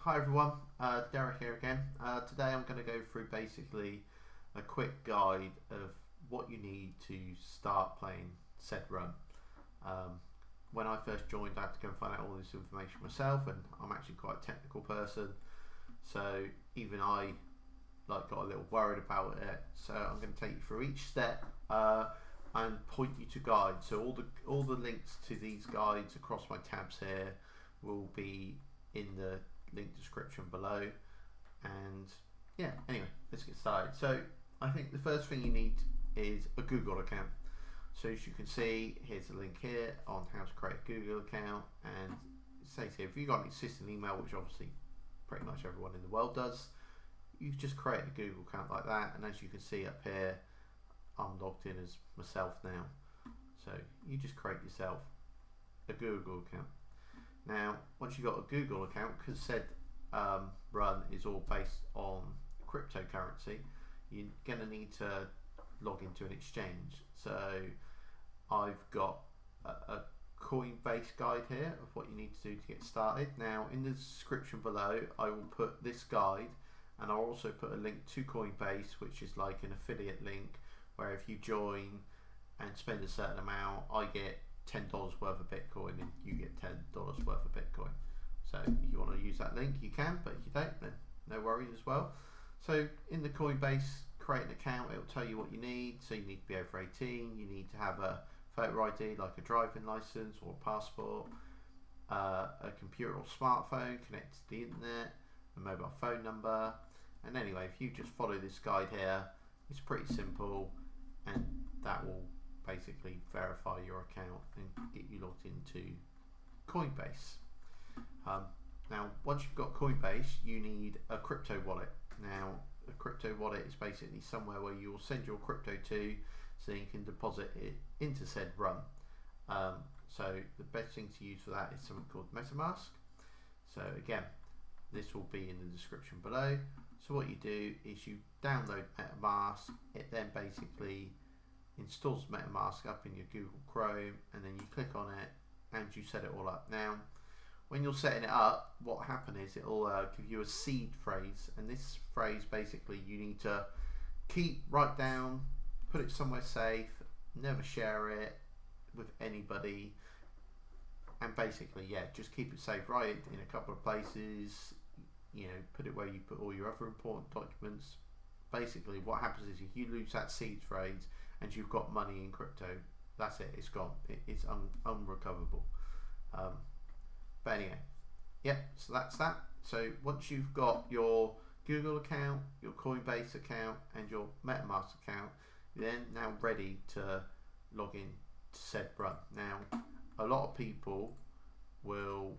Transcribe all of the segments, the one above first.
Hi everyone, Derek here again. Today I'm going to go through basically a quick guide of what you need to start playing Zed.run. When I first joined, I had to go and find out all this information myself, and I'm actually quite a technical person, so even I got a little worried about it. So I'm going to take you through each step and point you to guides. So all the links to these guides across my tabs here will be in the link description below. And yeah, anyway, let's get started. So I think the first thing you need is a Google account. So as you can see, here's a link here on how to create a Google account, and it says here if you've got an existing email, which obviously pretty much everyone in the world does, you just create a Google account like that. And as you can see up here, I'm logged in as myself now, so you just create yourself a Google account. Now once you've got a Google account, because Zed.run is all based on cryptocurrency, you're going to need to log into an exchange. So I've got a Coinbase guide here of what you need to do to get started. Now in the description below I will put this guide, and I'll also put a link to Coinbase, which is like an affiliate link where if you join and spend a certain amount, I get $10 worth of Bitcoin and you get $10 worth of Bitcoin. So if you want to use that link, you can, but if you don't, then no worries as well. So in the Coinbase, create an account, it'll tell you what you need. So you need to be over 18, you need to have a photo ID like a driving license or a passport, a computer or smartphone connected to the internet, a mobile phone number. And anyway, if you just follow this guide here, it's pretty simple, and that will basically verify your account and get you logged into Coinbase. Now once you've got Coinbase, you need a crypto wallet. Now a crypto wallet is basically somewhere where you'll send your crypto to, so you can deposit it into Zed.run. So the best thing to use for that is something called MetaMask. So again, this will be in the description below. So what you do is you download MetaMask. It then basically installs MetaMask up in your Google Chrome, and then you click on it and you set it all up. Now when you're setting it up, what happens is it'll give you a seed phrase, and this phrase basically you need to write down, put it somewhere safe, never share it with anybody, and basically just keep it safe. Write it in a couple of places, put it where you put all your other important documents. Basically what happens is if you lose that seed phrase and you've got money in crypto, that's it, it's gone. It's unrecoverable. But anyway, so that's that. So once you've got your Google account, your Coinbase account, and your MetaMask account, you're then now ready to log in to Zed.run. Now a lot of people will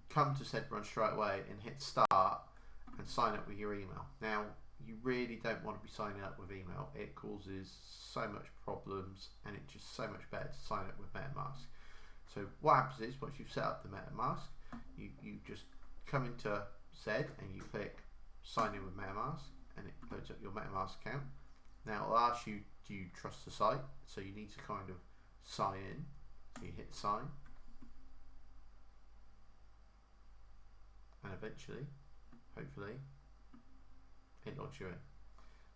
come to Zed.run straight away and hit start and sign up with your email. Now you really don't want to be signing up with email. It causes so much problems, and it's just so much better to sign up with MetaMask. So what happens is once you've set up the MetaMask, you just come into Zed and you click sign in with MetaMask, and it loads up your MetaMask account. Now it'll ask you, do you trust the site? So you need to kind of sign in. So you hit sign, and eventually, hopefully, it logs you in.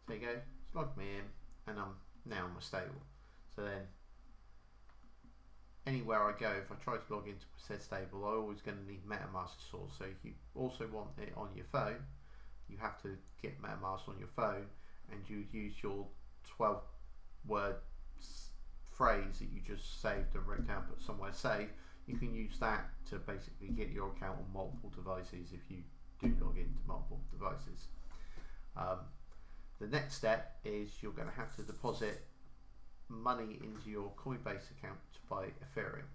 So you go, it's logged me in, and I'm now on my stable. So then anywhere I go, if I try to log into Zed stable, I'm always going to need MetaMask source. So if you also want it on your phone, you have to get MetaMask on your phone, and you use your 12-word phrase that you just saved and wrote down, but somewhere safe. You can use that to basically get your account on multiple devices if you do log into multiple devices. The next step is you're going to have to deposit money into your Coinbase account to buy Ethereum.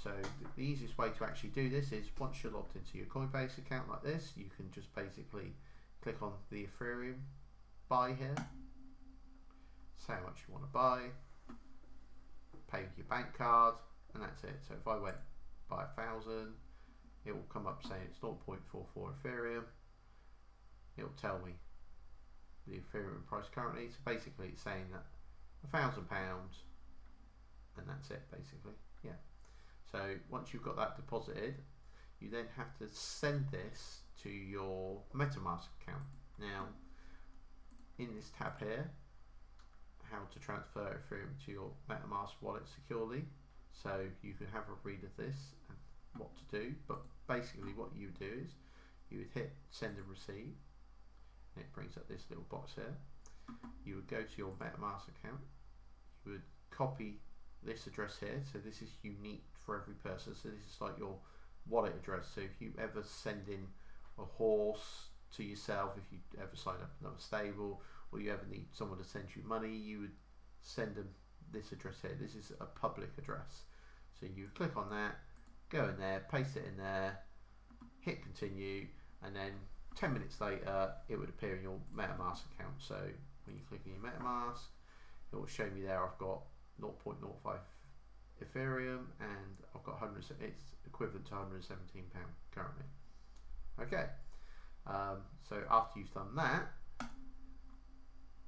So the easiest way to actually do this is once you're logged into your Coinbase account like this, you can just basically click on the Ethereum buy here, say how much you want to buy, pay with your bank card, and that's it. So if I went buy 1,000, it will come up saying it's 0.44 Ethereum. It will tell me the Ethereum price currently. So basically it's saying that £1,000, and that's it basically. So once you've got that deposited, you then have to send this to your MetaMask account. Now, in this tab here, how to transfer Ethereum to your MetaMask wallet securely. So you can have a read of this and what to do. But basically what you do is you would hit send and receive. And it brings up this little box here. You would go to your MetaMask account. You would copy this address here. So this is unique for every person. So this is like your wallet address. So if you ever send in a horse to yourself, if you ever sign up another stable, or you ever need someone to send you money, you would send them this address here. This is a public address. So you click on that, go in there, paste it in there, hit continue, and then 10 minutes later it would appear in your MetaMask account. So when you click on your MetaMask, it will show me there I've got 0.05 Ethereum and I've got 100, it's equivalent to £117 currently. Okay, so after you've done that,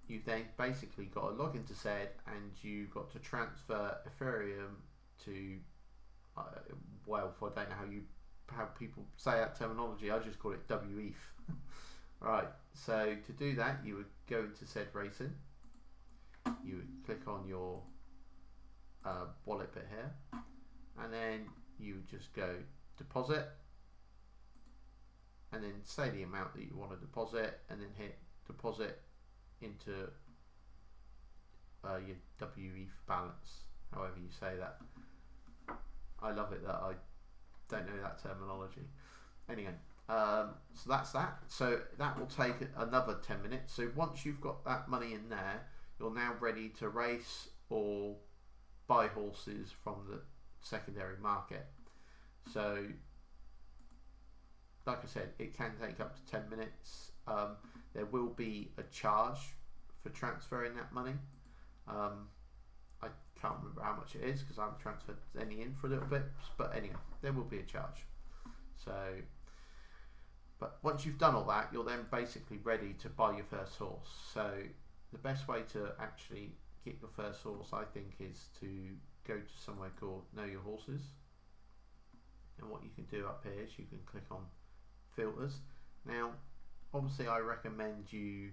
you've then basically got to log into Zed and you've got to transfer Ethereum to, well, I don't know how people say that terminology, I just call it WETH. Right, so to do that, you would go into Zed Racing, you would click on your wallet bit here, and then you would just go deposit, and then say the amount that you want to deposit, and then hit deposit into your WETH balance, however you say that. I love it that I don't know that terminology. Anyway, so that's that. So that will take another 10 minutes. So once you've got that money in there, you're now ready to race or buy horses from the secondary market. So like I said, it can take up to 10 minutes. There will be a charge for transferring that money. I can't remember how much it is because I haven't transferred any in for a little bit, but anyway, there will be a charge. So, but once you've done all that, you're then basically ready to buy your first horse. So the best way to actually get your first horse, I think, is to go to somewhere called Know Your Horses. And what you can do up here is you can click on filters. Now, obviously I recommend you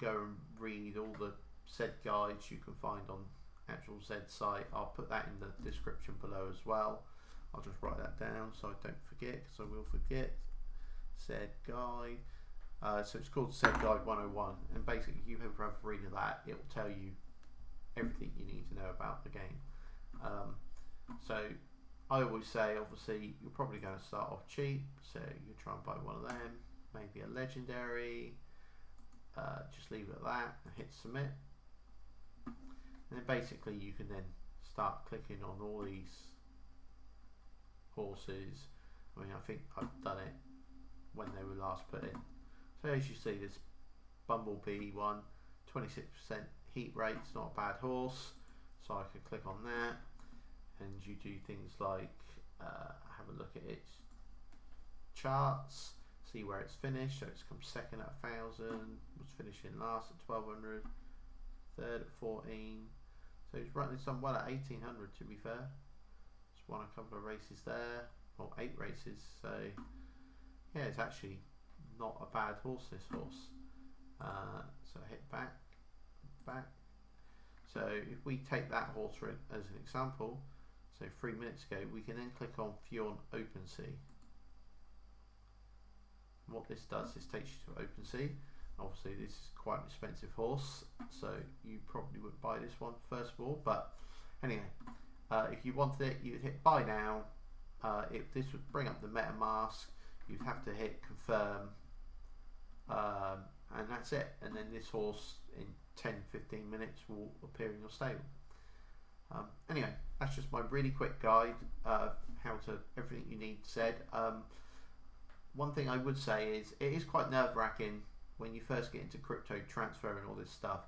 go and read all the Zed guides you can find on actual Zed site. I'll put that in the description below as well. I'll just write that down so I don't forget, because I will forget. Zed guide. So it's called Zed Guide 101, and basically if you have a read of that, it will tell you everything you need to know about the game. So I always say, obviously, you're probably going to start off cheap, so you try and buy one of them, maybe a legendary, just leave it at that and hit submit. And then basically you can then start clicking on all these horses. I mean, I think I've done it when they were last put in. So as you see, this Bumblebee one, 26% heat rate, it's not a bad horse, so I could click on that, and you do things like have a look at its charts, see where it's finished. So it's come second at 1,000, was finishing last at 1,200, third at 14. So it's done well at 1,800 to be fair. Just won a couple of races there, or 8 races. So yeah, it's actually not a bad horse, this horse. So hit back. So if we take that horse as an example, so 3 minutes ago, we can then click on view on OpenSea. What this does is takes you to OpenSea. Obviously this is quite an expensive horse, so you probably would buy this one first of all, but anyway, if you wanted it, you'd hit buy now. If this would bring up the MetaMask, you'd have to hit confirm, and that's it, and then this horse in 10-15 minutes will appear in your stable. Anyway, that's just my really quick guide of how to everything you need said. One thing I would say is it is quite nerve-wracking when you first get into crypto transfer and all this stuff.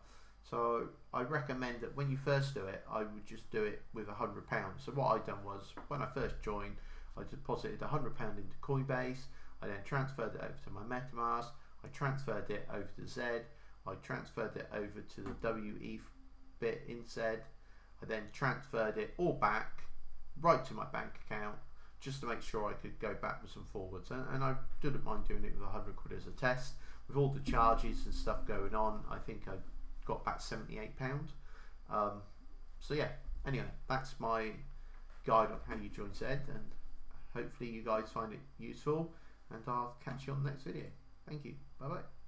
So I recommend that when you first do it, I would just do it with £100. So what I done was, when I first joined, I deposited £100 into Coinbase. I then transferred it over to my MetaMask. I transferred it over to Zed. I transferred it over to the WETH bit in Zed. I then transferred it all back right to my bank account, just to make sure I could go backwards and forwards, and I didn't mind doing it with 100 quid as a test. With all the charges and stuff going on, I think I got back £78. So yeah, anyway, that's my guide on how you join Zed, and hopefully you guys find it useful, and I'll catch you on the next video. Thank you. Bye bye.